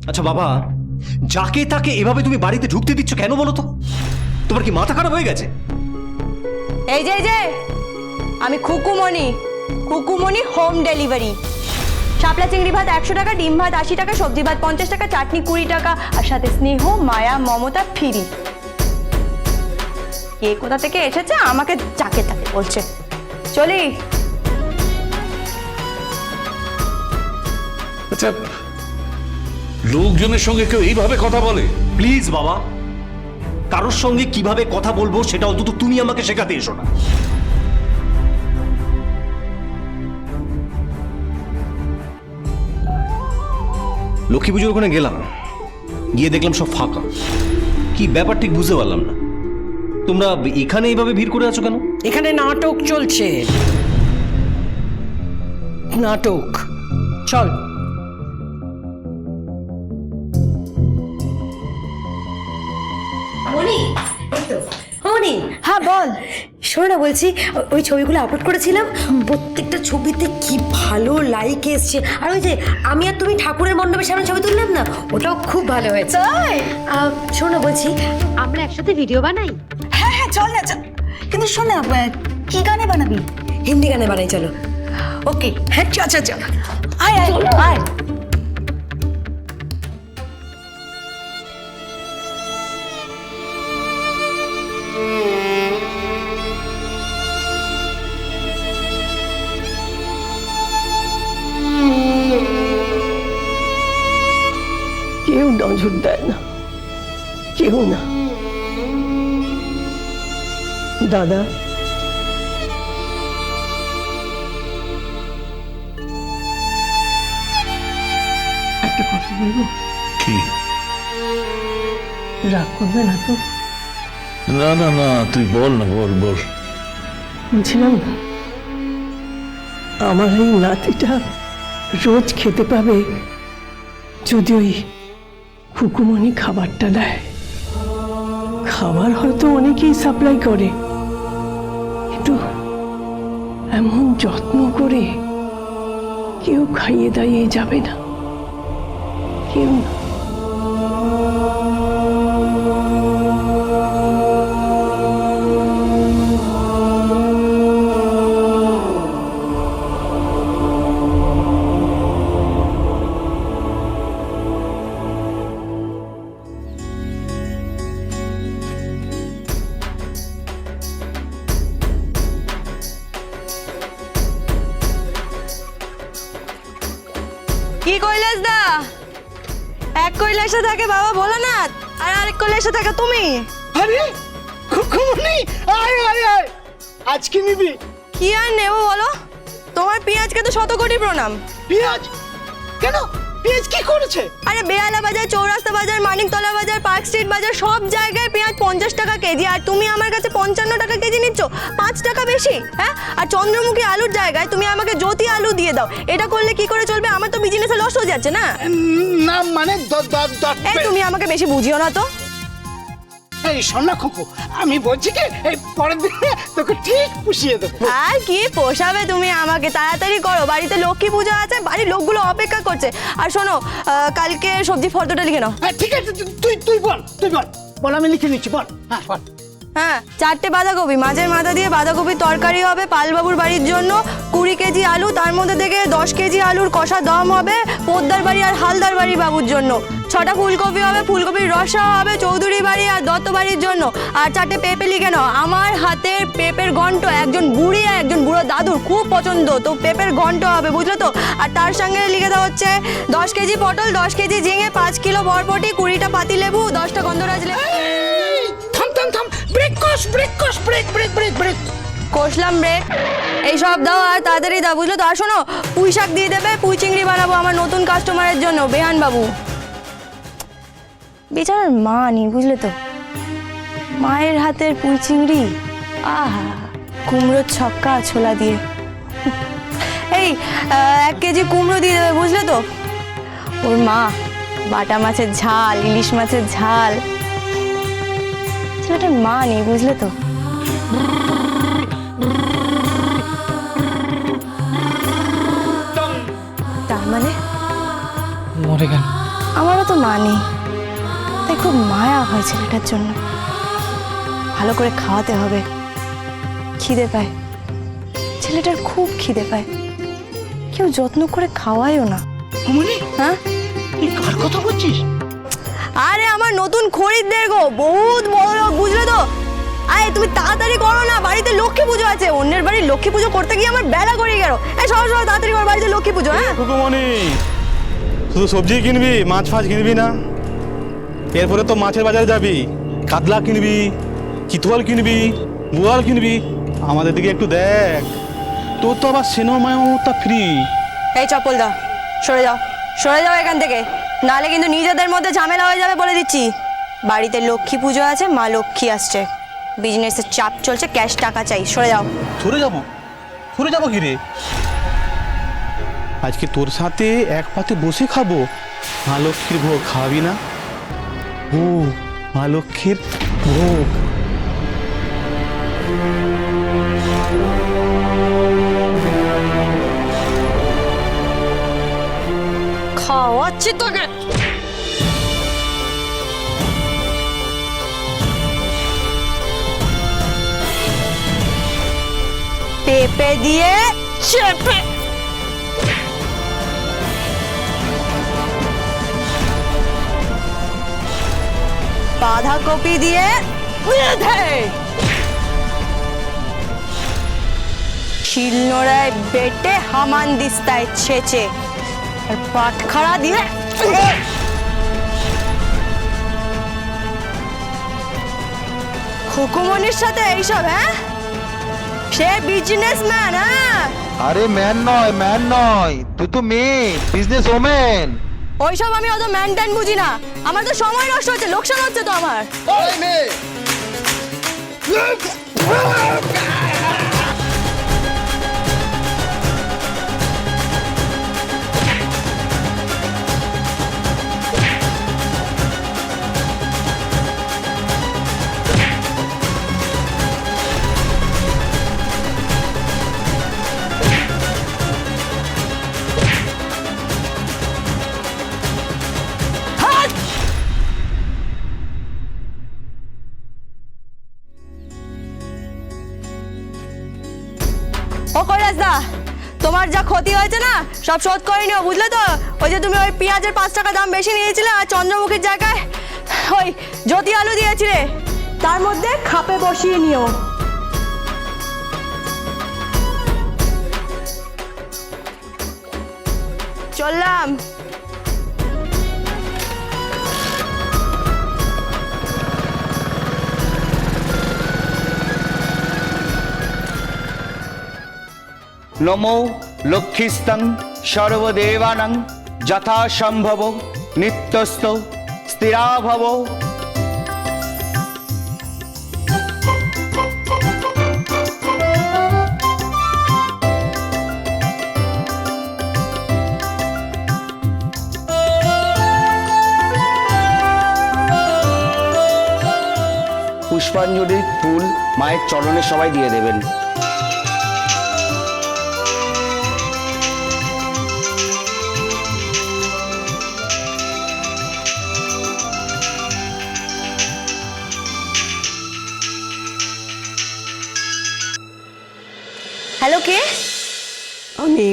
আচ্ছা বাবা, যাকে তাকে এভাবে তুমি বাড়িতে ঢুকতে দিচ্ছ কেন বলো তো? তোমার কি মাথা খারাপ হয়ে গেছে? এই যে আমি খুকুমণি হোম ডেলিভারি। শাপলা চিংড়ি ভাত 100 টাকা, ডিম ভাত 80 টাকা, সবজি ভাত 50 টাকা, চাটনি 20 টাকা, আর সাথে স্নেহ মায়া মমতা ফ্রি। কে কোথা থেকে এসেছে আমাকে যাকে তাকে বলছে। চলি। আচ্ছা, লোকজনের সঙ্গে কেউ এইভাবে কথা বলে? প্লিজ বাবা, কারোর সঙ্গে কিভাবে কথা বলবো সেটা অন্তত তুমি আমাকে শেখাতে এসো না। লক্ষ্মী পুজোর ওখানে গেলাম, গিয়ে দেখলাম সব ফাঁকা। কি ব্যাপার ঠিক বুঝতে পারলাম না। তোমরা এখানে এইভাবে ভিড় করে আছো কেন? এখানে নাটক চলছে, নাটক। চল। মনি, এই তো মনি। হ্যাঁ বল। শোনো না, বলছি ওই ছবিগুলো আপলোড করেছিলাম, প্রত্যেকটা ছবিতে কি ভালো লাইক এসছে। আর ওই যে আমি আর তুমি ঠাকুরের মণ্ডপের সামনে ছবি তুললাম না, ওটাও খুব ভালো হয়েছে। শোনো না, বলছি আমরা একসাথে ভিডিও বানাই। হ্যাঁ হ্যাঁ চল না চল। কিন্তু শোন না, কি গানে বানাবি? হিন্দি গানে বানাই, চলো। ওকে হ্যাঁ চল চল চল। আয় আয় আয়। কেউ নজর দেয় না, কেউ না। দাদা, একটা কথা বলবো? কি? রাগ করবে না তো? না না না, তুই বল না, বল বল। বলছিলাম, আমার এই নাতিটা রোজ খেতে পাবে যদি ওই খুকুমণি খাবারটা দেয়। খাবার হয়তো অনেকেই সাপ্লাই করে, কিন্তু এমন যত্ন করে কেউ খাইয়ে দাইয়ে যাবে না, কেউ না। কি কৈলাস দা? এক কৈলাসে থাকে বাবা ভোলানাথ, আর আরেক কৈলাসে থাকে তুমি। আরে খুকুমনি, আয় আয় আয়, আজ কি নিবি? কি আর নেবো বলো? তোমার পেঁয়াজকে তো 100 কোটি প্রণাম। পেঁয়াজ? কেন? পেঁয়াজ কি করেছে? আরে বেহালা বাজার, চৌরাস্তা বাজার, মানিকতলা বাজার, পার্ক স্ট্রিট বাজার, সব জায়গায় পেঁয়াজ 50 টাকা কেজি, আর তুমি আমার কাছে 55 টাকা কেজি নিচ্ছ, 5 টাকা বেশি। হ্যাঁ, আর চন্দ্রমুখী আলুর জায়গায় তুমি আমাকে জ্যোতি আলু দিয়ে দাও। এটা করলে কি করে চলবে? আমার তো বিজনেসে লস হয়ে যাচ্ছে না। না মানে এই তুমি আমাকে বেশি বুঝিও না তো। এই শোন না খুকু, আমি বলছি কি, এই পরের দিনে তোকে ঠিক পুষিয়ে দেবো। আর কি পোষাবে তুমি আমাকে? তাড়াতাড়ি করো, বাড়িতে লক্ষ্মী পুজো আছে, বাড়ির লোকগুলো অপেক্ষা করছে। আর শোনো, কালকে সবজি ফর্দটা লিখে নাও। হ্যাঁ ঠিক আছে, তুই বল, বল আমি লিখে নিচ্ছি, বল। হ্যাঁ বল। হ্যাঁ, 4টে বাঁধাকপি, মাছের মাথা দিয়ে বাঁধাকপির তরকারি হবে পালবাবুর বাড়ির জন্য। 20 কেজি আলু, তার মধ্যে থেকে 10 কেজি আলুর কষা দম হবে পোদ্দার বাড়ি আর হালদার বাড়ি বাবুর জন্য। 6টা ফুলকপি হবে, ফুলকপির রসা হবে চৌধুরী বাড়ি আর দত্ত বাড়ির জন্য। আর 4টে পেঁপে লিখে নাও। আমার হাতের পেঁপের ঘন্ট একজন বুড়ি আর একজন বুড়ো দাদুর খুব পছন্দ, তো পেঁপের ঘন্ট হবে, বুঝলো তো? আর তার সঙ্গে লিখে দেওয়া হচ্ছে 10 কেজি পটল, 10 কেজি ঝিঙে, 5 কিলো বরবটি, 20টা পাতিলেবু, 10টা গন্ধরাজ লেবু। থাম, ব্রেক ব্রেক। কষলাম ব্রেক। এই সব দাও আর তাড়াতাড়ি দাও, বুঝলো তো? আর শোনো, পুঁই শাক দিয়ে দেবে, পুঁই চিংড়ি বানাবো আমার নতুন কাস্টমারের জন্য, বেহান বাবু। বেচারার মা নেই, বুঝলে তো? মায়ের হাতের পুঁই চিংড়ি, আহা, কুমড়োর ছক্কা ছোলা দিয়ে। এই 1 কেজি কুমড়ো দিয়ে দেবে, বুঝলে তো? ওর মা বাটা মাছের ঝাল, ইলিশ মাছের ঝাল। ছেলেটার মা নেই, বুঝলে তো? তার মানে মরে গেল। আমারও তো মা নেই, তাই খুব মায়া হয় ছেলেটার জন্য। ভালো করে খাওয়াতে হবে, খিদে পায়, ছেলেটার খুব খিদে পায়, কেউ যত্ন করে খাওয়ায়ও না। খুকুমনি, হ্যাঁ, তুই কার কথা বলছিস? আরে আমার নতুন খরিদ্দের গো, বহুত বড় লোক, বুঝলে তো। আরে তুমি তাড়াতাড়ি করো না, বাড়িতে লক্ষ্মী পুজো আছে। অন্যের বাড়ির লক্ষ্মী পুজো করতে গিয়ে আমার বেলা গড়িয়ে গেল। এই সরো সরো, তাড়াতাড়ি করো, বাড়িতে লক্ষ্মী পুজো। হ্যাঁ খুকুমনি, শুধু সবজি কিনবি, মাছ ফাছ কিনবি না? এরপরে তো মাছের বাজারে যাবি, কাতলা কিনবি, চিতল কিনবি, বোয়াল কিনবি। আমাদের দিকে একটু দেখ, তোর তো আবার সিনেমাটা ফ্রি। এই চপ্পল দাও, সরে যাও, সরে যাও এখান থেকে, নালে কিন্তু নিজেদের মধ্যে ঝামেলা হয়ে যাবে বলে দিচ্ছি। বাড়িতে লক্ষ্মী পুজো আছে, মা লক্ষ্মী আসছে, বিজনেসের চাপ চলছে, ক্যাশ টাকা চাই, সরে যাও। সরে যাবো কি রে? আজকে তোর সাথে এক পাতে বসে খাবো। মা লক্ষ্মীর ভোগ খাওয়াবি না? ও, মা লক্ষ্মীর ভোগ। খাওয়াচ্ছি তোকে। পেঁপে দিয়ে চেপে, বাঁধাকপি দিয়ে বেঁধে, শিলনোড়ায় বেটে হামান দিস্তায় ছেঁচে, আর পাটখাড়া দিয়ে খুকুমনির সাথে এইসব? হ্যাঁ, সে বিজনেসম্যান। হ্যাঁ, আরে ম্যান নয়, তুই তো মেয়ে, বিজনেস ওমেন। ওইসব আমি অত ম্যান বুঝি না। আমার তো সময় নষ্ট হচ্ছে, লোকসান হচ্ছে তো আমার। ও কৈলাসদা, তোমার যা ক্ষতি হয়েছে না, সব শোধ করে নিও, বুঝলে তো। ওই যে তুমি ওই পেঁয়াজের 5 টাকা দাম বেশি নিয়েছিলে, আর চন্দ্রমুখীর জায়গায় ওই জ্যোতি আলু দিয়েছিলে, তার মধ্যে খাপে বসিয়ে নিও। চললাম। নমো লক্ষ্মীস্তং সর্বদেবানাং যথাসম্ভব নিত্যস্থ স্থিরা ভব। পুষ্পাঞ্জলির ফুল মায়ের চরণে সবাই দিয়ে দেবেন। হ্যালো, কে? আমি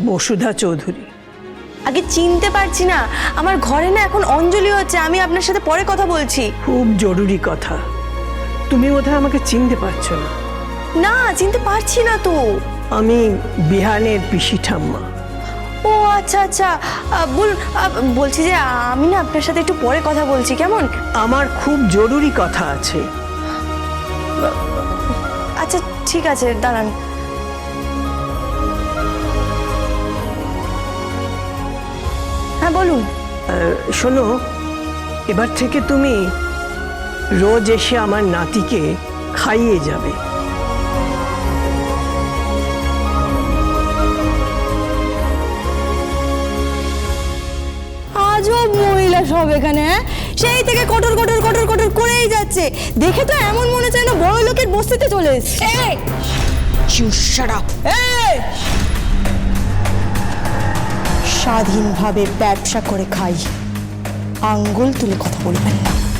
বসুধা চৌধুরী। আগে চিনতে পারছি না, আমার ঘরে না এখন অঞ্জলি হচ্ছে, আমি আপনার সাথে পরে কথা বলছি। খুব জরুরি কথা। তুমি বোধহয় আমাকে চিনতে পারছো না। না, চিনতে পারছি না তো। আমি বিহানের পিসি ঠাম্মা। ও আচ্ছা আচ্ছা, বলছি যে আমি না আপনার সাথে একটু পরে কথা বলছি, কেমন? আমার খুব জরুরি কথা আছে। আচ্ছা ঠিক আছে, দাঁড়ান। হ্যাঁ বলুন। শোনো, এবার থেকে তুমি রোজ এসে আমার নাতিকে খাইয়ে যাবে। আজব মহিলা সব এখানে। হ্যাঁ, সেই থেকে কটর কটর কটর কটর করেই যাচ্ছে। দেখে তো এমন মনে চায় না বড় লোকের বস্তিতে চলে এসেছে। স্বাধীনভাবে ব্যবসা করে খাই, আঙ্গুল তুলে কথা বলবেন না।